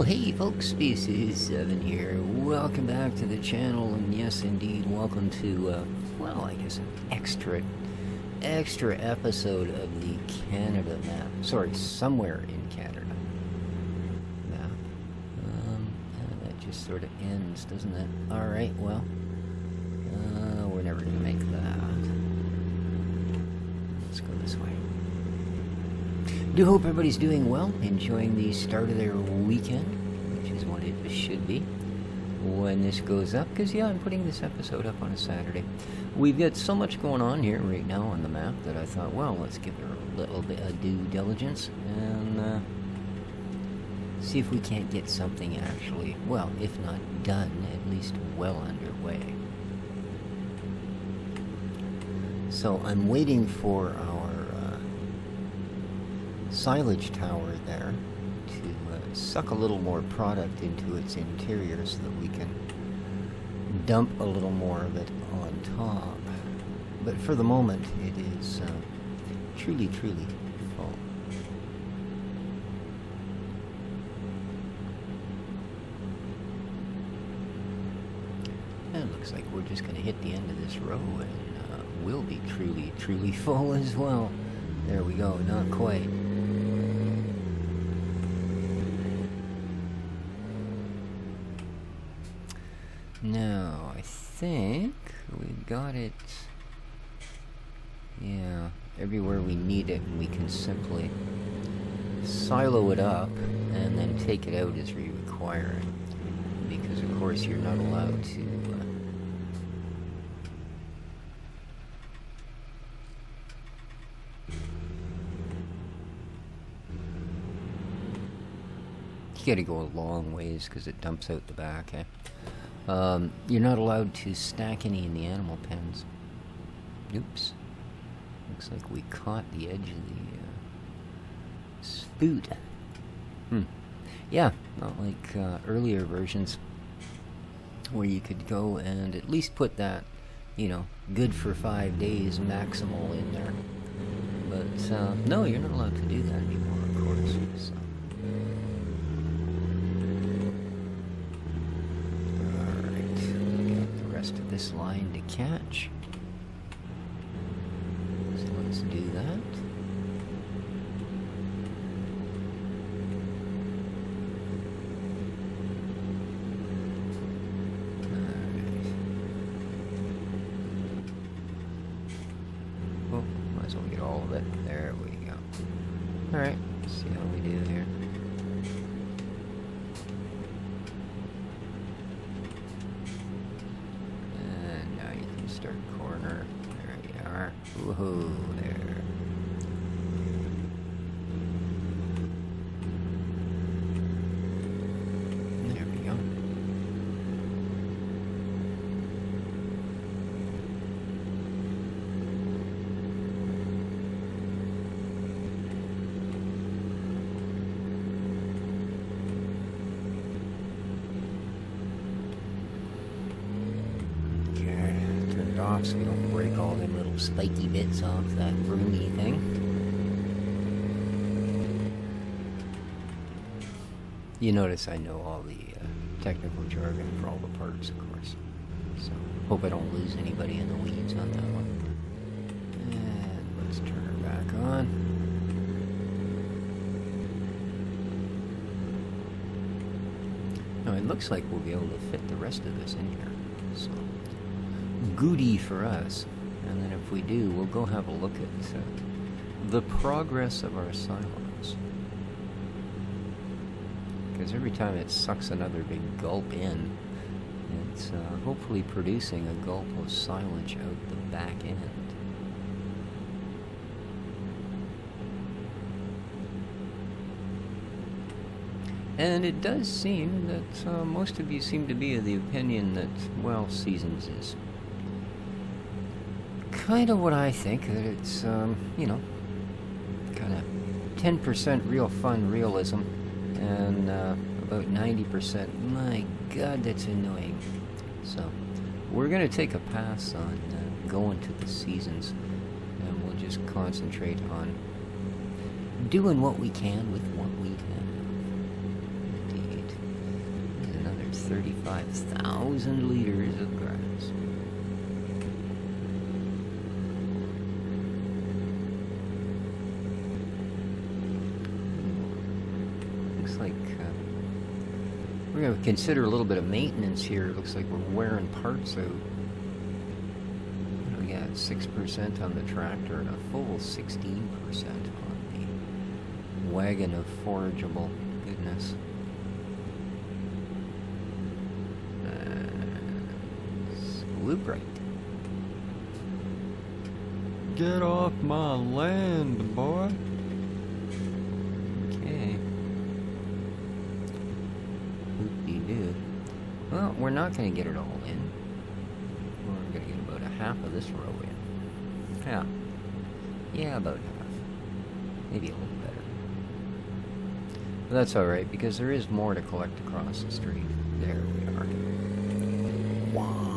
Hey folks, this is 7 here. Welcome back to the channel, and yes indeed, welcome to, well, I guess an extra episode of the Canada map. Sorry, somewhere in Canada map. That just sort of ends, doesn't it? Alright, well, we're never gonna make that. Let's go this way. Do hope everybody's doing well, enjoying the start of their weekend, which is what it should be when this goes up, because yeah, I'm putting this episode up on a Saturday. We've got so much going on here right now on the map that I thought, well, let's give it a little bit of due diligence and see if we can't get something actually, well, if not done, at least well underway. So I'm waiting for our silage tower there to suck a little more product into its interior so that we can dump a little more of it on top. But for the moment, it is truly full. And it looks like we're just going to hit the end of this row and we'll be truly full as well. There we go, not quite. Now, I think we've got it, yeah, everywhere we need it, and we can simply silo it up and then take it out as we require it, because of course you're not allowed to you gotta go a long ways because it dumps out the back, eh? You're not allowed to stack any in the animal pens. Oops. Looks like we caught the edge of the spoot. Yeah, not like earlier versions where you could go and at least put that, you know, good for 5 days maximal in there. But no, you're not allowed to do that anymore, of course. So. Of this line to catch. So let's do that. Alright. Oh, might as well get all of it. There we go. Alright, let's see how we do here. Corner. There you are. Woohoo, there. There we go. Off so we don't break all them little spiky bits off that broomy thing. You notice I know all the technical jargon for all the parts, of course. So, hope I don't lose anybody in the weeds on that one. And let's turn her back on. Now, it looks like we'll be able to fit the rest of this in here. So. Goody for us, and then if we do, we'll go have a look at the progress of our silos, because every time it sucks another big gulp in, it's hopefully producing a gulp of silage out the back end. And it does seem that most of you seem to be of the opinion that, well, Seasons is kind of what I think, that it's, you know, kind of 10% real fun realism, and about 90%, my god, that's annoying. So, we're going to take a pass on going to the Seasons, and we'll just concentrate on doing what we can with what we have. Indeed. 35,000 liters of grass. Looks like we're going to consider a little bit of maintenance here. It looks like we're wearing parts out. We got 6% on the tractor and a full 16% on the wagon of forageable goodness. Loop right. Get off my land, boy. Okay. Whoop-de-doo. Well, we're not going to get it all in. We're going to get about a half of this row in. Yeah, about half. Maybe a little better. But that's alright, because there is more to collect across the street. There we are. Wow.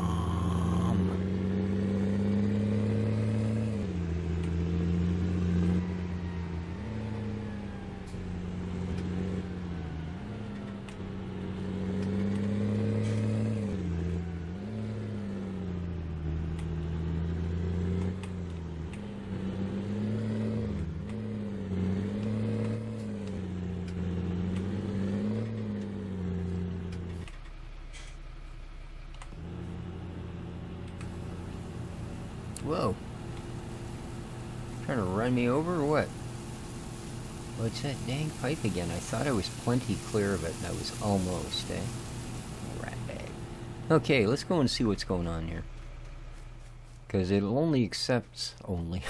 Whoa. Trying to run me over or what? Oh, it's that dang pipe again. I thought I was plenty clear of it, and I was almost, eh? Rat bag. Okay, let's go and see what's going on here. Because it only accepts... Only.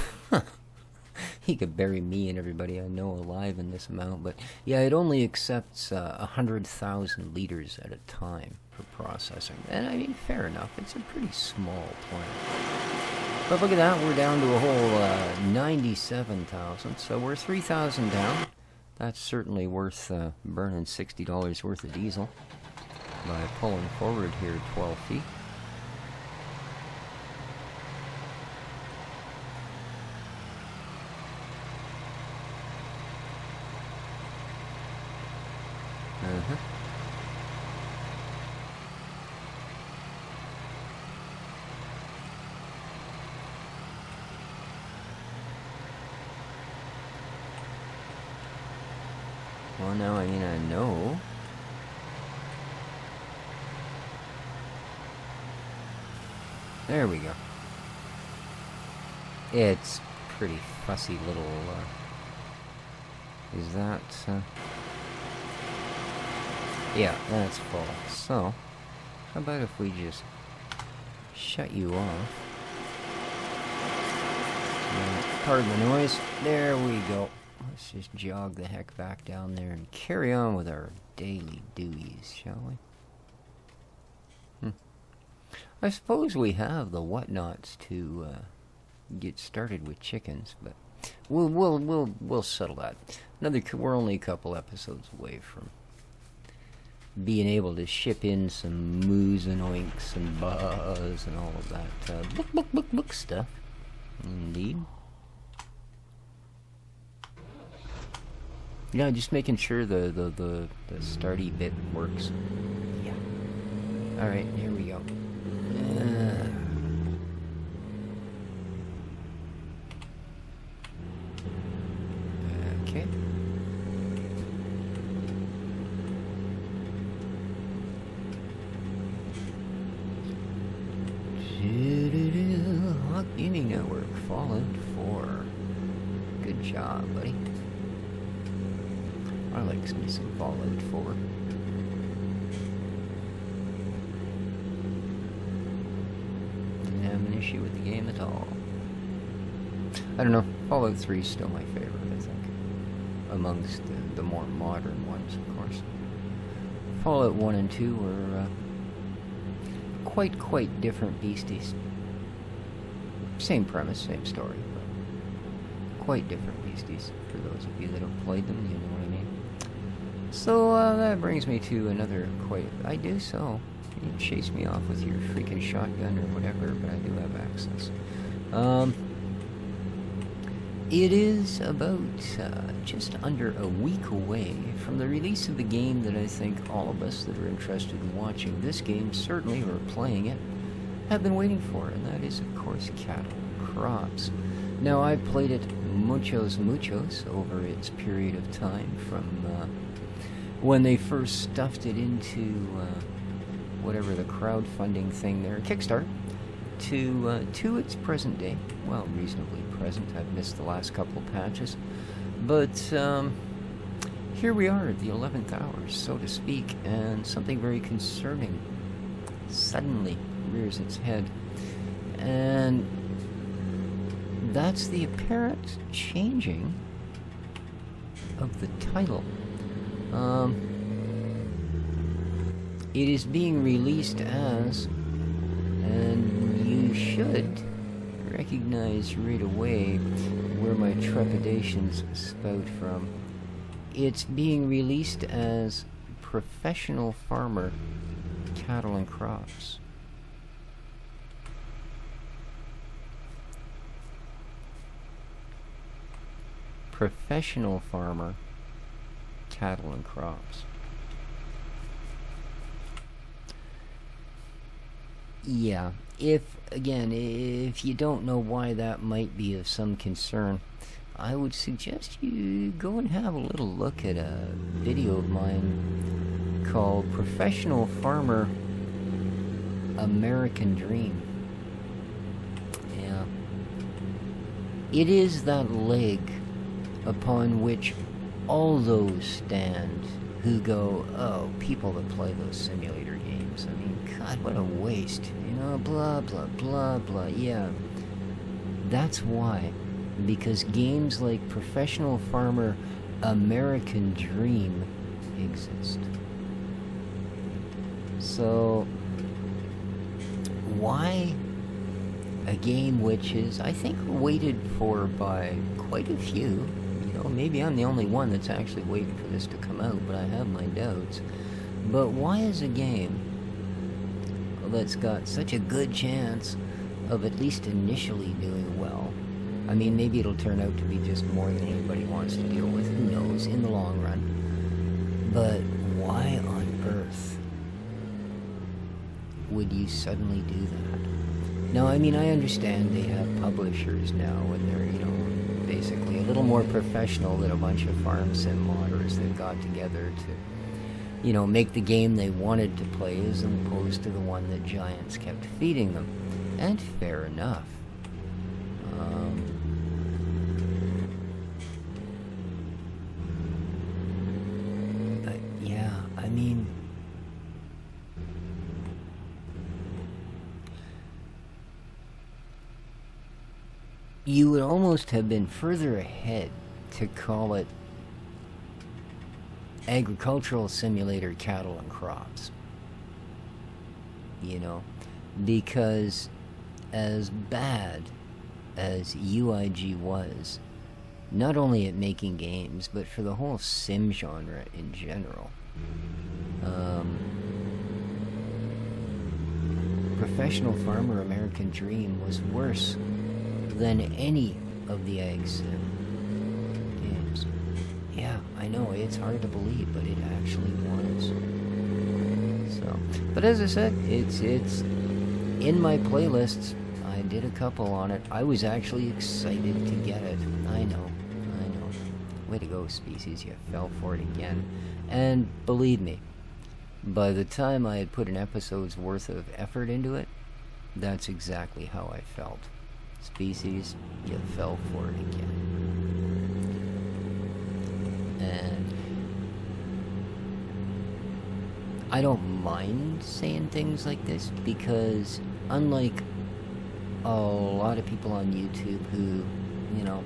He could bury me and everybody I know alive in this amount, but... Yeah, it only accepts 100,000 liters at a time for processing. And I mean, fair enough. It's a pretty small plant. But look at that, we're down to a whole 97,000, so we're 3,000 down. That's certainly worth burning $60 worth of diesel by pulling forward here 12 feet. Well, now I mean, I know. There we go. It's pretty fussy little, is that, yeah, that's full. So, how about if we just shut you off? Pardon the noise. There we go. Let's just jog the heck back down there and carry on with our daily duties, shall we? I suppose we have the whatnots to get started with chickens, but we'll settle that. We're only a couple episodes away from being able to ship in some moos and oinks and buzz and all of that book stuff. Indeed. Yeah, just making sure the starty bit works. Yeah. All right, here we go. Okay. Hot Gaming Network, Fallout 4. Good job, buddy. I like me some Fallout 4. Didn't have an issue with the game at all. I don't know, Fallout 3 is still my favorite, I think. Amongst the more modern ones, of course. Fallout 1 and 2 were quite different beasties. Same premise, same story, but quite different beasties. For those of you that have played them, you know what I mean. So that brings me to another I do so. You can chase me off with your freaking shotgun or whatever, but I do have access. It is about just under a week away from the release of the game that I think all of us that are interested in watching this game, certainly, or playing it, have been waiting for, and that is, of course, Cattle and Crops. Now, I've played it muchos over its period of time, from when they first stuffed it into whatever the crowdfunding thing there, Kickstarter, to its present day. Well, reasonably present. I've missed the last couple of patches, but here we are at the 11th hour, so to speak, and something very concerning suddenly rears its head, and that's the apparent changing of the title. It is being released as, and you should recognize right away where my trepidations spout from. It's being released as Professional Farmer Cattle and Crops. Professional Farmer Cattle and Crops. Yeah, if you don't know why that might be of some concern, I would suggest you go and have a little look at a video of mine called Professional Farmer American Dream. Yeah. It is that leg upon which all those stand who go, oh, people that play those simulator games, I mean, God, what a waste, you know, blah, blah, blah, blah, yeah. That's why, because games like Professional Farmer American Dream exist. So, why a game which is, I think, waited for by quite a few? You know, maybe I'm the only one that's actually waiting for this to come out, but I have my doubts. But why is a game that's got such a good chance of at least initially doing well? I mean, maybe it'll turn out to be just more than anybody wants to deal with, who knows, in the long run. But why on earth would you suddenly do that? Now, I mean, I understand they have publishers now, and they're, you know, basically a little more professional than a bunch of farm sim modders that got together to, you know, make the game they wanted to play as opposed to the one that Giants kept feeding them. And fair enough. But yeah, I mean, you would almost have been further ahead to call it Agricultural Simulator Cattle and Crops. You know, because as bad as UIG was, not only at making games, but for the whole sim genre in general, Professional Farmer American Dream was worse than any of the Ag Sim games. Yeah, I know, it's hard to believe, but it actually was. So, but as I said, it's in my playlists. I did a couple on it. I was actually excited to get it. I know. Way to go, Species, you fell for it again. And believe me, by the time I had put an episode's worth of effort into it, that's exactly how I felt. Species, you fell for it again. And I don't mind saying things like this because, unlike a lot of people on YouTube who, you know,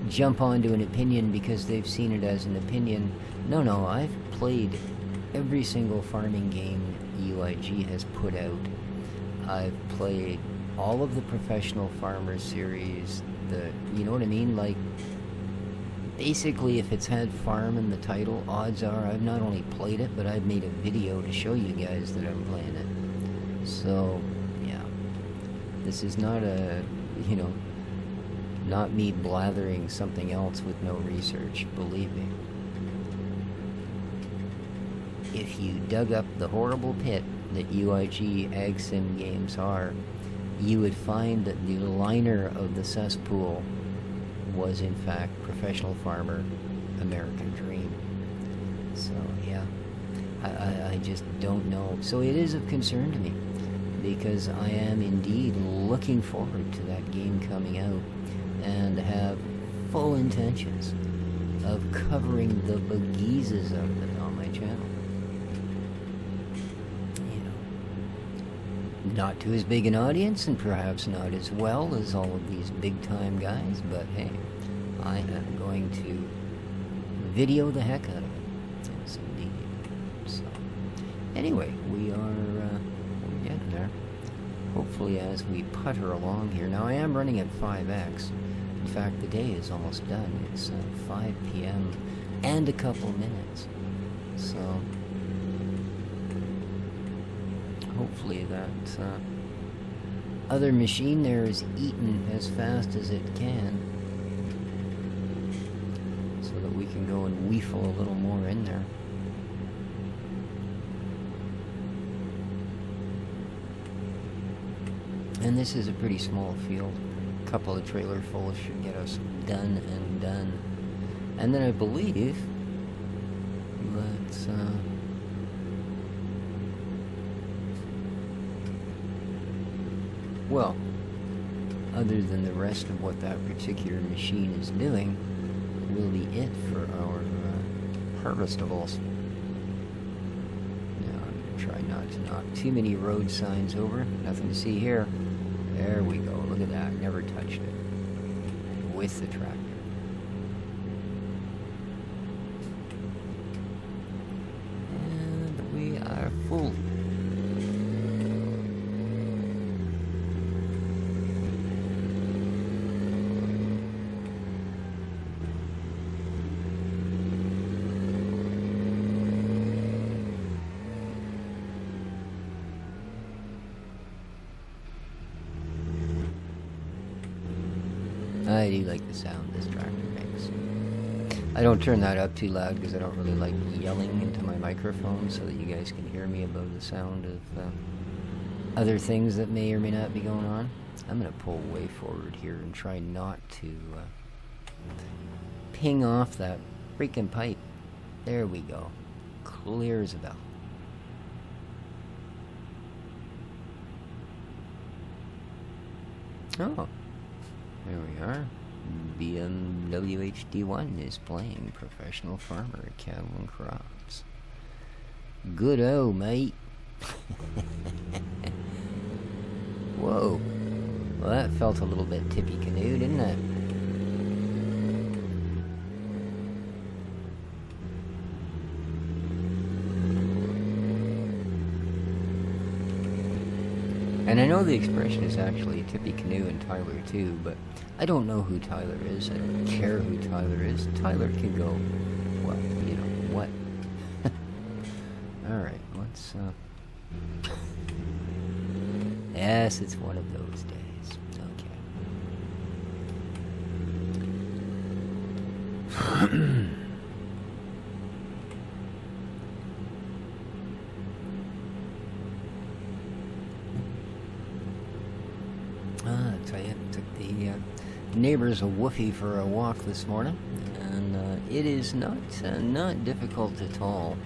jump onto an opinion because they've seen it as an opinion, no, I've played every single farming game UIG has put out. I've played all of the Professional Farmer series, you know what I mean? Like, basically, if it's had farm in the title, odds are I've not only played it, but I've made a video to show you guys that I'm playing it. So, yeah. This is not a, you know, Not me blathering something else with no research, believe me. If you dug up the horrible pit that UIG Ag Sim games are, you would find that the liner of the cesspool was in fact Professional Farmer, American Dream. So yeah, I just don't know. So it is of concern to me, because I am indeed looking forward to that game coming out, and have full intentions of covering the bejesus of it on my channel. Not to as big an audience, and perhaps not as well as all of these big-time guys, but hey, I am going to video the heck out of it. Yes, indeed. So, anyway, we're getting there. Hopefully, as we putter along here. Now, I am running at 5x. In fact, the day is almost done. It's 5 p.m. and a couple minutes. So hopefully that other machine there is eaten as fast as it can, so that we can go and weefle a little more in there. And this is a pretty small field. A couple of trailerfuls should get us done and done. And then I believe let's well, other than the rest of what that particular machine is doing, will be it for our harvestables. Now I'm going to try not to knock too many road signs over. Nothing to see here. There we go. Look at that. Never touched it. With the tractor. And we are full. I do like the sound this tractor makes. I don't turn that up too loud because I don't really like yelling into my microphone so that you guys can hear me above the sound of other things that may or may not be going on. I'm going to pull way forward here and try not to ping off that freaking pipe. There we go. Clear as a bell. Oh. There we are. BMW HD1 is playing Professional Farmer, Cattle and Crops. Good-o, mate. Whoa. Well, that felt a little bit tippy canoe, didn't it? And I know the expression is actually Tippy Canoe and Tyler too, but I don't know who Tyler is. I don't care who Tyler is. Tyler can go, well, you know, what? Alright, let's, yes, it's one of those days. Okay. I took the neighbors a woofie for a walk this morning, and it is not difficult at all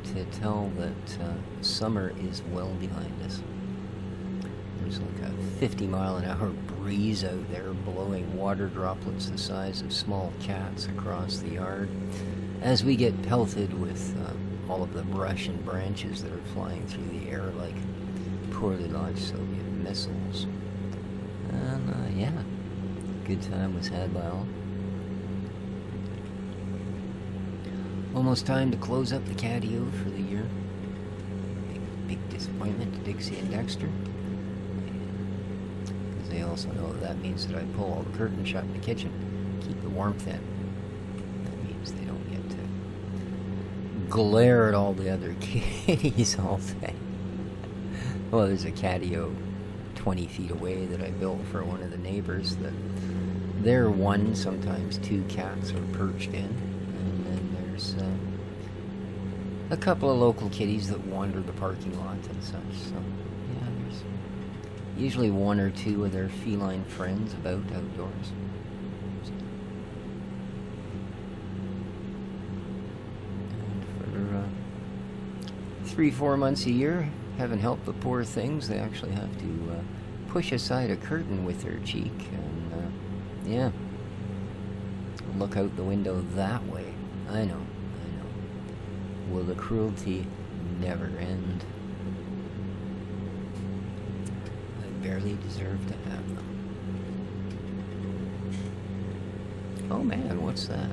to tell that summer is well behind us. There's like a 50-mile-an-hour breeze out there blowing water droplets the size of small cats across the yard as we get pelted with all of the brush and branches that are flying through the air like poorly launched Soviet missiles. And, yeah, good time was had by all. Almost time to close up the catio for the year. Big disappointment to Dixie and Dexter. Because they also know that means that I pull all the curtains shut in the kitchen. Keep the warmth in. That means they don't get to glare at all the other kitties all day. Well, there's a catio 20 feet away that I built for one of the neighbors that There, one, sometimes two cats are perched in, and then there's a couple of local kitties that wander the parking lot and such. So, yeah, there's usually one or two of their feline friends about outdoors. And for 3-4 months a year, heaven help the poor things, they actually have to push aside a curtain with their cheek and, yeah, look out the window that way. I know. Will the cruelty never end? I barely deserve to have them. Oh man, what's that?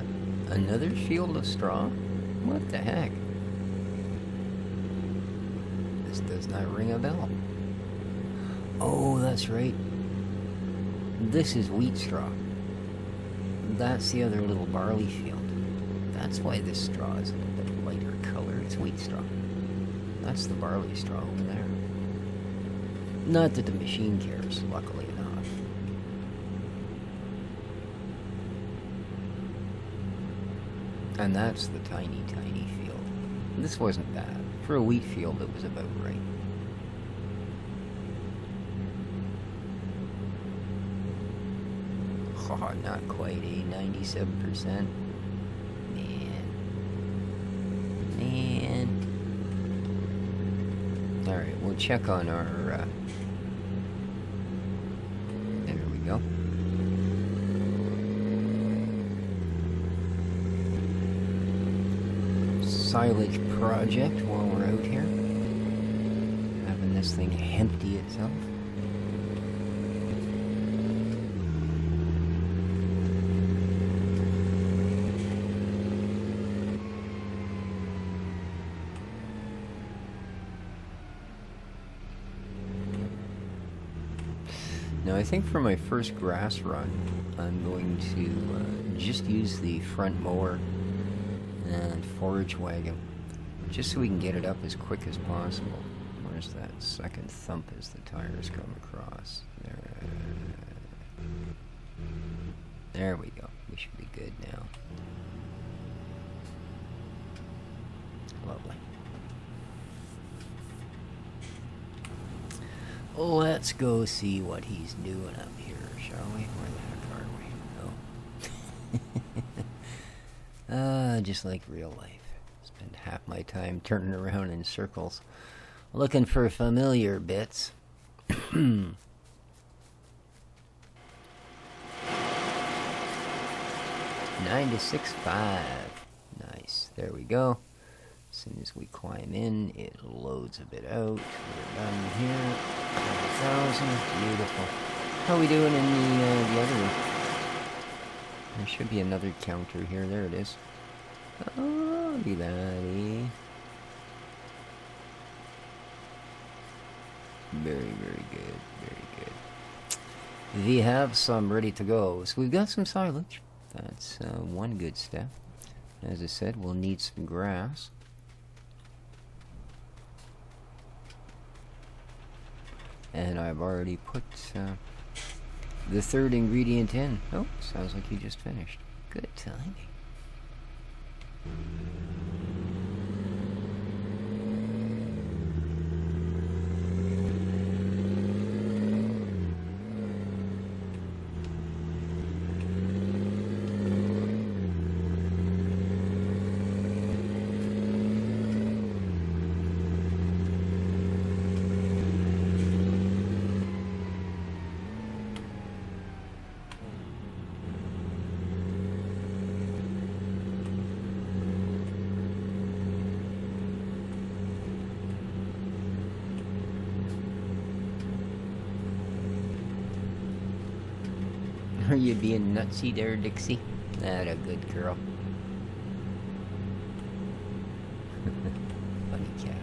Another field of straw? What the heck? This does not ring a bell. Oh, that's right. This is wheat straw. That's the other little barley field. That's why this straw is a little bit lighter color. It's wheat straw. That's the barley straw over there. Not that the machine cares, luckily enough. And that's the tiny, tiny field. This wasn't bad. For a wheat field, it was about right. Oh, not quite, 97%. Man. Alright, we'll check on our, there we go. Silage project while we're out here. Having this thing empty itself. Now I think for my first grass run, I'm going to just use the front mower and forage wagon, just so we can get it up as quick as possible. Where's that second thump as the tires come across? There we go. We should be good now. Lovely. Let's go see what he's doing up here, shall we? Where the heck are we? Oh. Just like real life. Spend half my time turning around in circles, looking for familiar bits. 9-6-5. Nice. There we go. As soon as we climb in, it loads a bit out. We're done here. 1,000. Beautiful. How are we doing in the other one? There should be another counter here. There it is. Oh, look at that. Very, very good. Very good. We have some ready to go. So we've got some silage. That's one good step. As I said, we'll need some grass. And I've already put the third ingredient in. Oh, sounds like you just finished. Good timing. Are you being nutsy there, Dixie? That a good girl. Funny cat.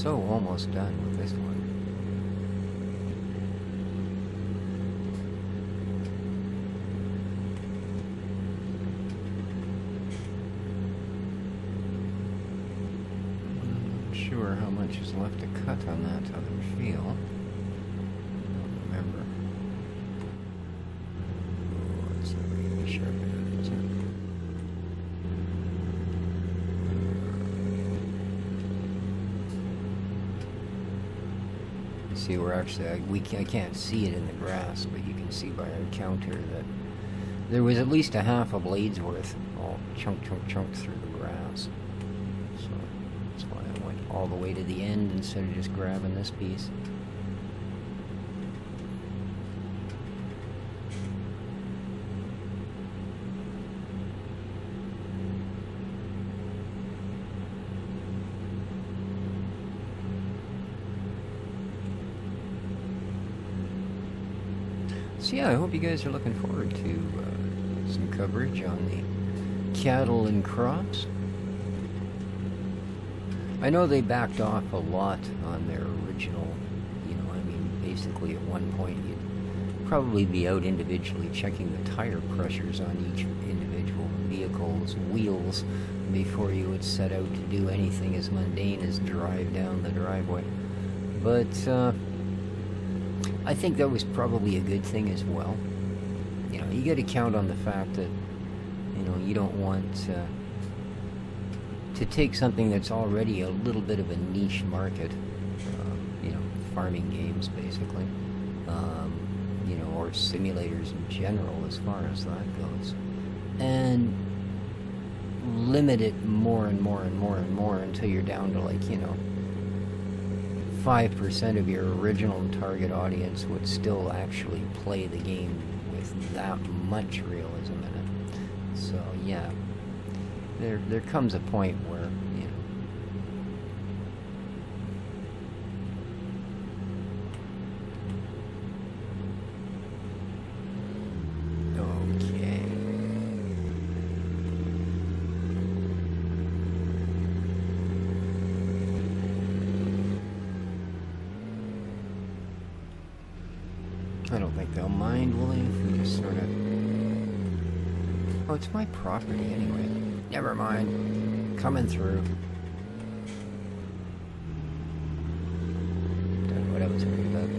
so almost done with this one. I'm not sure how much is left to cut on that other field. I don't remember. Oh, it's not really sharp enough, is it? See, we're actually, I can't see it in the grass, but you can see by our counter that there was at least a half a blade's worth all chunk through the grass. So that's why I went all the way to the end instead of just grabbing this piece. So yeah, I hope you guys are looking forward to some coverage on the cattle and crops. I know they backed off a lot on their original, I mean, basically at one point you'd probably be out individually checking the tire pressures on each individual vehicle's wheels before you would set out to do anything as mundane as drive down the driveway. But I think that was probably a good thing as well. You got to count on the fact that, you don't want to take something that's already a little bit of a niche market, farming games basically, or simulators in general as far as that goes, and limit it more and more and more and more until you're down to 5% of your original target audience would still actually play the game with that much realism in it. So yeah, there comes a point where I don't think they'll mind, will they, if we just sort of... Oh, it's my property anyway. Never mind. Coming through. Don't know what I was worried about.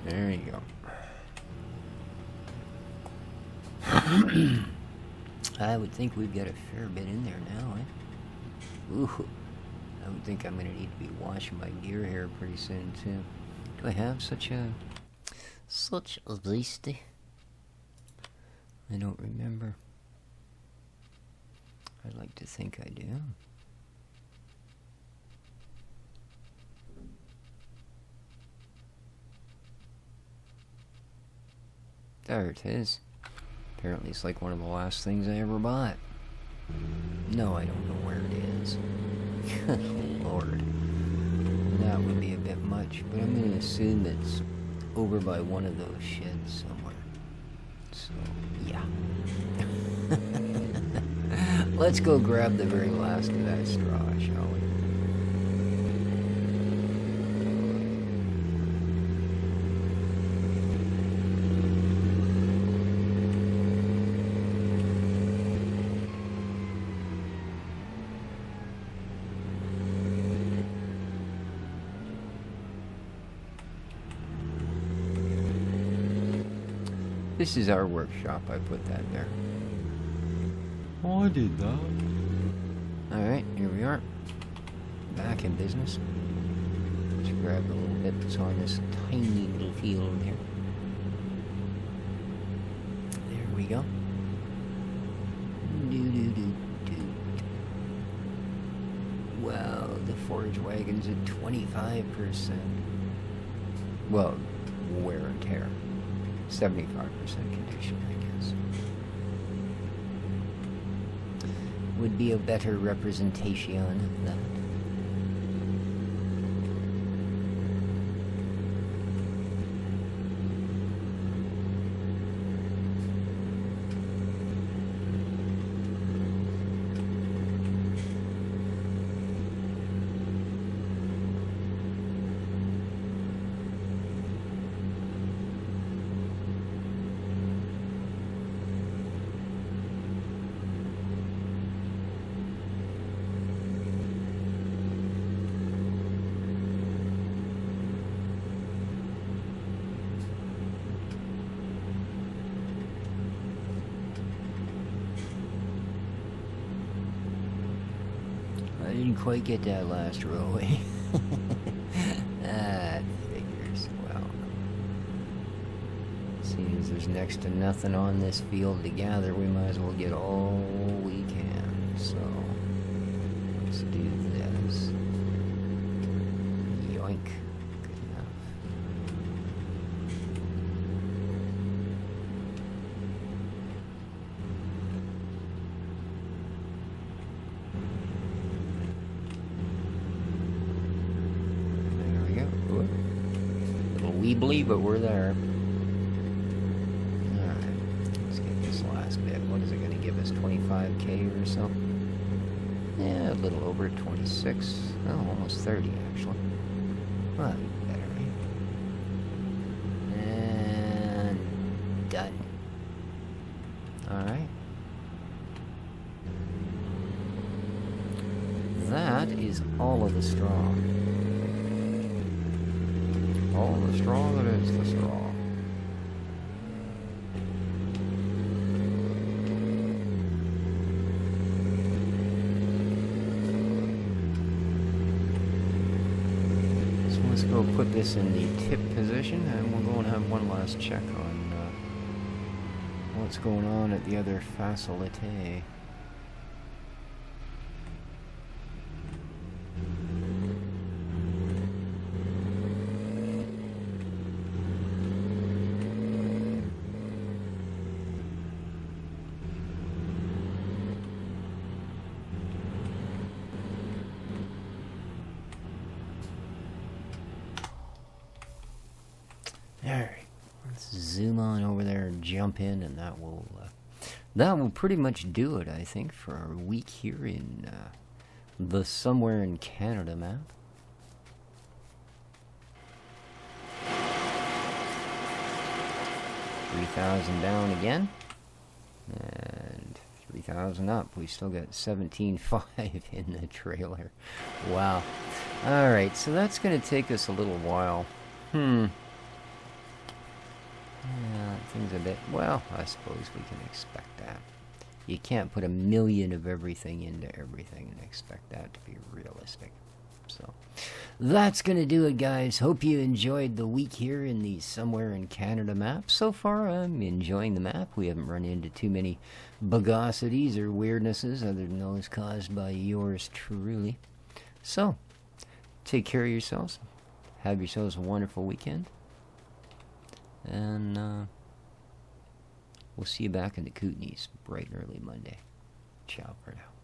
There you go. I would think we've got a fair bit in there now, eh? Ooh, I would think I'm going to need to be washing my gear hair pretty soon, too. Do I have such a beastie? I don't remember. I'd like to think I do. There it is. Apparently it's like one of the last things I ever bought. No, I don't know where it is. Lord. That would be a bit much, but I'm going to assume it's over by one of those sheds somewhere. So, yeah. Let's go grab the very last of that straw, shall we? This is our workshop. I put that there. Oh, I did that. Alright, here we are. Back in business. Let's grab a little bit that's on this tiny little field here. There we go. forage wagons at 25%. Well, wear and tear. 75% condition, I guess. Would be a better representation of that. I didn't quite get that last row, eh? That figures. Well, seeing as there's next to nothing on this field to gather, we might as well get all we can. So, let's do this. Yoink. Good enough. Weebly, but we're there. Alright, let's get this last bit. What is it going to give us? 25k or so? Yeah, a little over 26. Oh, almost 30 actually. Well, that'd be better, right? And done. Alright. That is all of the straw. All the straw that is the straw. So let's go put this in the tip position, and we'll go and have one last check on what's going on at the other facility. Alright, let's zoom on over there and jump in, and that will pretty much do it, I think, for our week here in the Somewhere in Canada map. $3,000 down again, and 3,000 up. We still got 17.5 in the trailer. Wow. Alright, so that's going to take us a little while. Yeah, things a bit, well, I suppose we can expect that. You can't put 1 million of everything into everything and expect that to be realistic. So, that's going to do it, guys. Hope you enjoyed the week here in the Somewhere in Canada map. So far, I'm enjoying the map. We haven't run into too many bugosities or weirdnesses other than those caused by yours truly. So, take care of yourselves. Have yourselves a wonderful weekend. And we'll see you back in the Kootenays bright and early Monday. Ciao for now.